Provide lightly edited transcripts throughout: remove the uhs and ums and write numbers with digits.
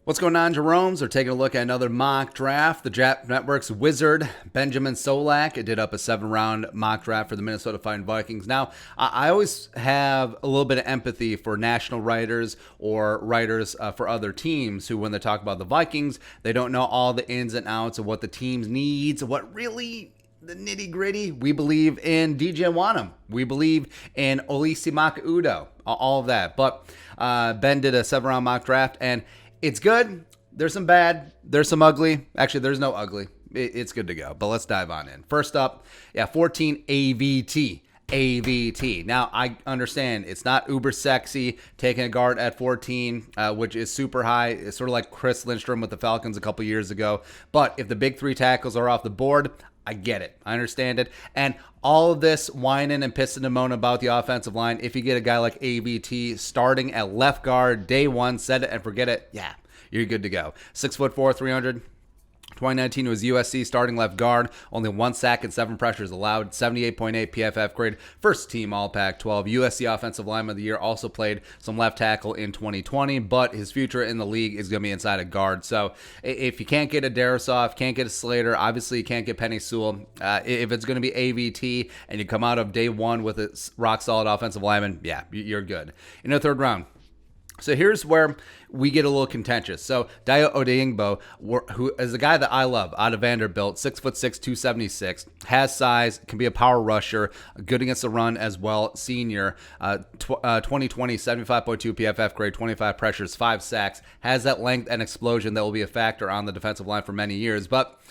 What's going on, Jerome's? We're taking a look at another mock draft. The Draft Network's wizard, Benjamin Solak, did up a 7-round mock draft for the Minnesota Vikings. Now, I always have a little bit of empathy for national writers or writers for other teams who, when they talk about the Vikings, they don't know all the ins and outs of what the team needs, what really the nitty gritty. We believe in DJ Wanham. We believe in Olisi Maka-Udo, all of that. But Ben did a 7-round mock draft, and it's good. There's some bad. There's some ugly. Actually, there's no ugly. It's good to go. But let's dive on in. First up, 14 AVT. AVT. Now, I understand it's not uber sexy taking a guard at 14, which is super high. It's sort of like Chris Lindstrom with the Falcons a couple years ago. But if the big three tackles are off the board, I get it. I understand it. And all of this whining and pissing and moaning about the offensive line, if you get a guy like AVT starting at left guard day one, set it and forget it, you're good to go. 6'4", 300. 2019 was USC starting left guard, only 1 sack and 7 pressures allowed, 78.8 PFF grade, first team All Pac-12. USC Offensive Lineman of the Year, also played some left tackle in 2020, but his future in the league is going to be inside a guard. So if you can't get a Darisoff, can't get a Slater, obviously you can't get Penny Sewell. If it's going to be AVT and you come out of day one with a rock-solid offensive lineman, you're good. In the 3rd round, so here's where we get a little contentious. So Dayo Odeyingbo, who is a guy that I love out of Vanderbilt, 6'6", 276, has size, can be a power rusher, good against the run as well. Senior, 2020, 75.2 PFF grade, 25 pressures, 5 sacks, has that length and explosion that will be a factor on the defensive line for many years. But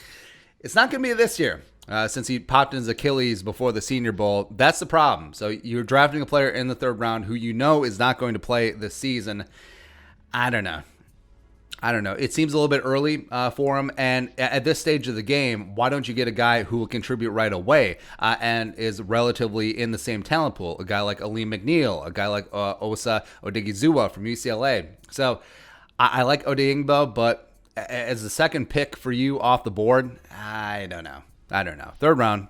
it's not going to be this year. Since he popped his Achilles before the Senior Bowl. That's the problem. So you're drafting a player in the 3rd round who you know is not going to play this season. I don't know. It seems a little bit early for him. And at this stage of the game, why don't you get a guy who will contribute right away and is relatively in the same talent pool? A guy like Aleem McNeil, a guy like Osa Odigizua from UCLA. So I like Odeyingbo, but as the second pick for you off the board, I don't know. 3rd round,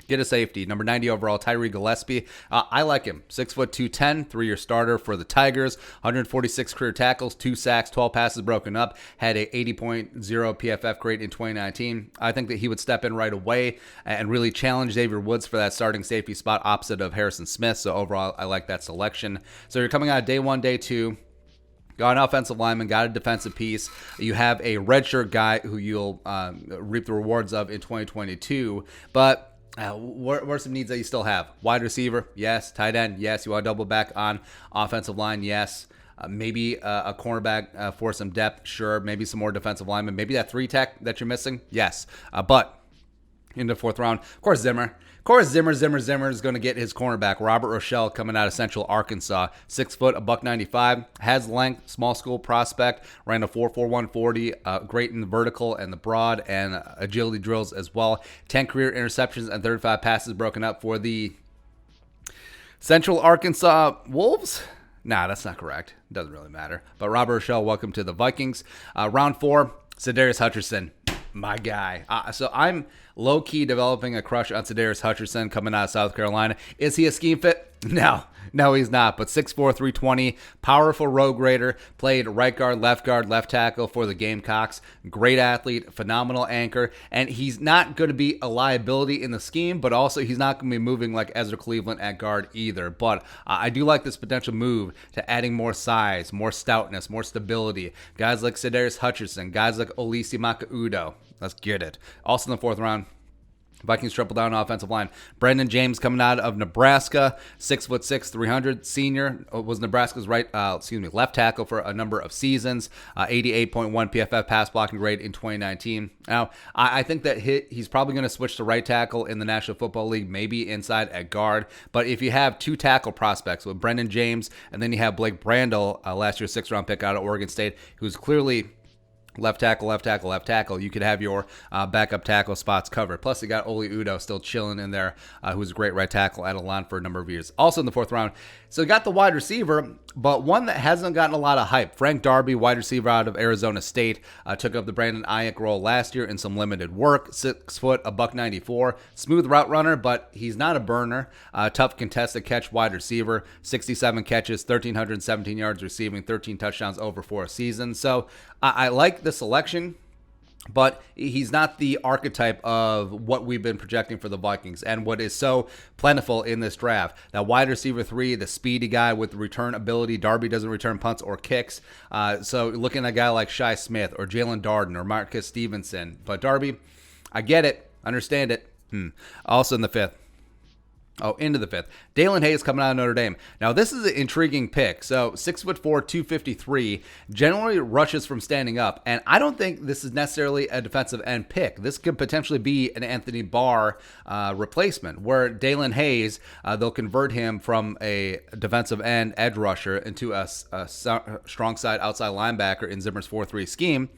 get a safety. Number 90 overall, Tyree Gillespie. I like him. 6'2", 210, 3-year starter for the Tigers. 146 career tackles, 2 sacks, 12 passes broken up. Had a 80.0 PFF grade in 2019. I think that he would step in right away and really challenge Xavier Woods for that starting safety spot opposite of Harrison Smith. So overall, I like that selection. So you're coming out of day 1, day 2. Got an offensive lineman, got a defensive piece. You have a redshirt guy who you'll reap the rewards of in 2022. But what are some needs that you still have? Wide receiver, yes. Tight end, yes. You want to double back on offensive line, yes. Maybe a cornerback for some depth, sure. Maybe some more defensive linemen. Maybe that 3-tech that you're missing, yes. But in the 4th round, of course, Zimmer. Zimmer is going to get his cornerback, Robert Rochelle, coming out of Central Arkansas. 6 foot, $195, has length, small school prospect, ran a 4.41 140, great in the vertical and the broad and agility drills as well. 10 career interceptions and 35 passes broken up for the Central Arkansas Wolves. Nah, that's not correct. Doesn't really matter. But Robert Rochelle, welcome to the Vikings. Round 4, Sedarius Hutcherson. My guy. So I'm low-key developing a crush on Sedarius Hutcherson coming out of South Carolina. Is he a scheme fit? No, he's not. But 6'4", 320, powerful road grader, played right guard, left tackle for the Gamecocks. Great athlete, phenomenal anchor. And he's not going to be a liability in the scheme, but also he's not going to be moving like Ezra Cleveland at guard either. But I do like this potential move to adding more size, more stoutness, more stability. Guys like Sedarius Hutcherson, guys like Olisi Maka-Udo. Let's get it. Also in the 4th round, Vikings triple down offensive line. Brendan James coming out of Nebraska, 6'6", 300, senior, was Nebraska's left tackle for a number of seasons. 88.1 PFF pass blocking grade in 2019. Now, I think that he's probably going to switch to right tackle in the National Football League, maybe inside at guard. But if you have 2 tackle prospects with Brendan James, and then you have Blake Brandel, last year's 6th round pick out of Oregon State, who's clearly left tackle, left tackle, left tackle, you could have your backup tackle spots covered. Plus, you got Oli Udoh still chilling in there, who's a great right tackle at Alon for a number of years. Also in the fourth round. So you got the wide receiver, but one that hasn't gotten a lot of hype. Frank Darby, wide receiver out of Arizona State, took up the Brandon Ayuk role last year in some limited work. 6 foot, a $194, smooth route runner, but he's not a burner. Tough contested catch wide receiver, 67 catches, 1,317 yards receiving, 13 touchdowns over 4 seasons. So I like the selection, but he's not the archetype of what we've been projecting for the Vikings and what is so plentiful in this draft. That wide receiver 3, the speedy guy with return ability. Darby doesn't return punts or kicks. So looking at a guy like Shi Smith or Jalen Darden or Marcus Stevenson. But Darby, I get it, understand it. Also in the fifth. Into the fifth. Dalen Hayes coming out of Notre Dame. Now, this is an intriguing pick. So, 6'4", 253, generally rushes from standing up. And I don't think this is necessarily a defensive end pick. This could potentially be an Anthony Barr replacement, where Dalen Hayes, they'll convert him from a defensive end edge rusher into a strong side outside linebacker in Zimmer's 4-3 scheme.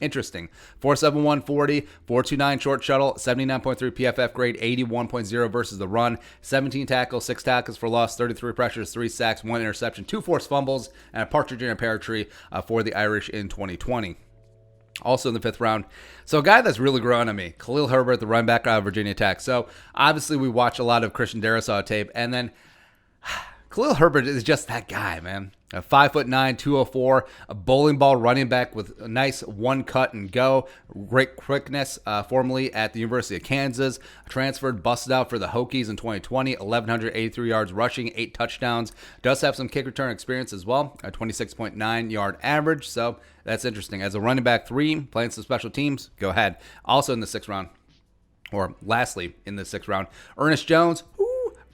Interesting. 4.71 40, 4.29 short shuttle, 79.3 PFF grade, 81.0 versus the run, 17 tackles, 6 tackles for loss, 33 pressures, 3 sacks, 1 interception, 2 forced fumbles, and a partridge in a pear tree for the Irish in 2020. Also in the fifth round, so a guy that's really growing on me, Khalil Herbert, the running back out of Virginia Tech. So obviously we watch a lot of Christian Darrisaw tape, and then Khalil Herbert is just that guy, man. A 5'9", 204, a bowling ball running back with a nice one cut and go. Great quickness, formerly at the University of Kansas. Transferred, busted out for the Hokies in 2020. 1,183 yards rushing, 8 touchdowns. Does have some kick return experience as well. A 26.9 yard average, so that's interesting. As a running back 3, playing some special teams, go ahead. Also in the 6th round, or lastly in the 6th round, Ernest Jones.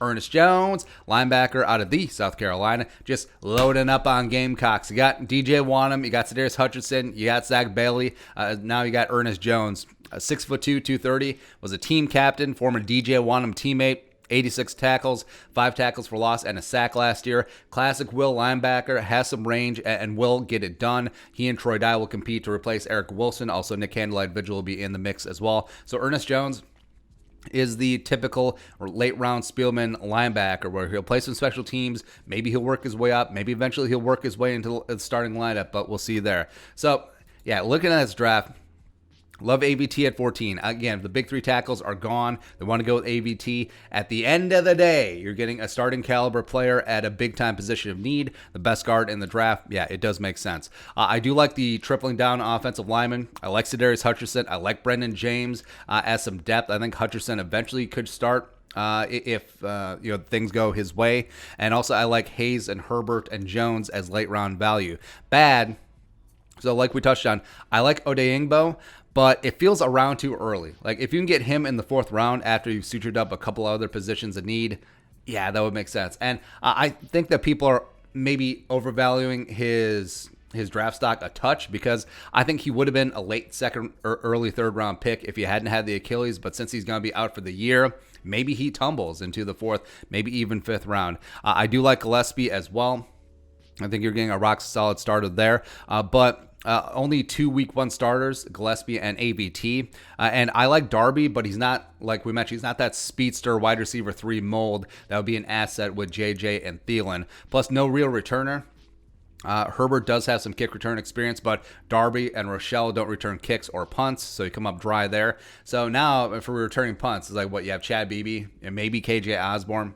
Ernest Jones, linebacker out of the South Carolina, just loading up on Gamecocks. You got DJ Wanham, you got Cedarius Hutchinson, you got Zach Bailey. Now you got Ernest Jones, 6'2", 230, was a team captain, former DJ Wanham teammate. 86 tackles, 5 tackles for loss, and a sack last year. Classic will linebacker, has some range, and will get it done. He and Troy Dye will compete to replace Eric Wilson. Also, Nick Candlelight Vigil will be in the mix as well. So Ernest Jones is the typical or late round Spielman linebacker where he'll play some special teams. Maybe he'll work his way up. Maybe eventually he'll work his way into the starting lineup, but we'll see there. So, yeah, looking at this draft, love AVT at 14. Again, the big 3 tackles are gone. They want to go with AVT. At the end of the day, you're getting a starting caliber player at a big-time position of need. The best guard in the draft. Yeah, it does make sense. I do like the tripling down offensive lineman. I like Cedarius Hutchinson. I like Brendan James as some depth. I think Hutchinson eventually could start if things go his way. And also, I like Hayes and Herbert and Jones as late-round value. Bad. So like we touched on, I like Odeyingbo, but it feels around too early. Like, if you can get him in the 4th round after you've sutured up a couple other positions of need, yeah, that would make sense. And I think that people are maybe overvaluing his draft stock a touch, because I think he would have been a late 2nd or early 3rd round pick if he hadn't had the Achilles. But since he's going to be out for the year, maybe he tumbles into the 4th, maybe even 5th round. I do like Gillespie as well. I think you're getting a rock solid starter there. But only 2 week 1 starters, Gillespie and AVT. And I like Darby, but he's not, like we mentioned, he's not that speedster wide receiver 3 mold that would be an asset with JJ and Thielen. Plus, no real returner. Herbert does have some kick return experience, but Darby and Rochelle don't return kicks or punts, so you come up dry there. So now, for returning punts, it's like, what, you have Chad Beebe and maybe KJ Osborne.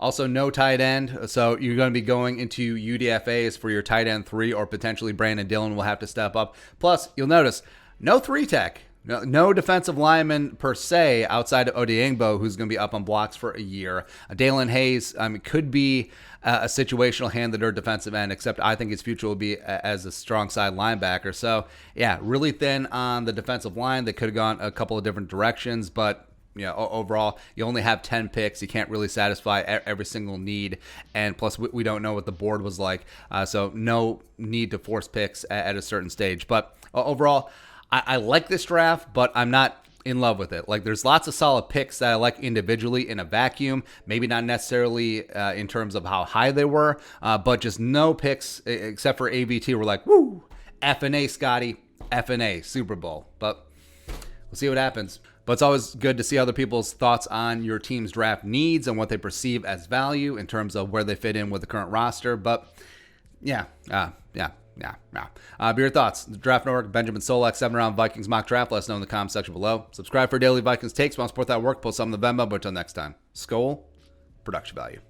Also, no tight end, so you're going to be going into UDFAs for your tight end 3, or potentially Brandon Dillon will have to step up. Plus, you'll notice, no 3-tech. No defensive lineman per se outside of Odeyingbo, who's going to be up on blocks for a year. Dalen Hayes could be a situational hand or defensive end, except I think his future will be as a strong side linebacker. So, yeah, really thin on the defensive line. They could have gone a couple of different directions, but overall, you only have 10 picks. You can't really satisfy every single need. And plus, we don't know what the board was like. So no need to force picks at a certain stage. But overall, I like this draft, but I'm not in love with it. Like, there's lots of solid picks that I like individually in a vacuum. Maybe not necessarily in terms of how high they were, but just no picks except for AVT. We're like, woo, F&A, Scotty. F&A, Super Bowl. But we'll see what happens. But it's always good to see other people's thoughts on your team's draft needs and what they perceive as value in terms of where they fit in with the current roster. But yeah. Be your thoughts. The Draft Network, Benjamin Solak, 7th-round Vikings mock draft. Let us know in the comment section below. Subscribe for daily Vikings takes. Want to support that work? Post something in the Venmo. But until next time, Skol, production value.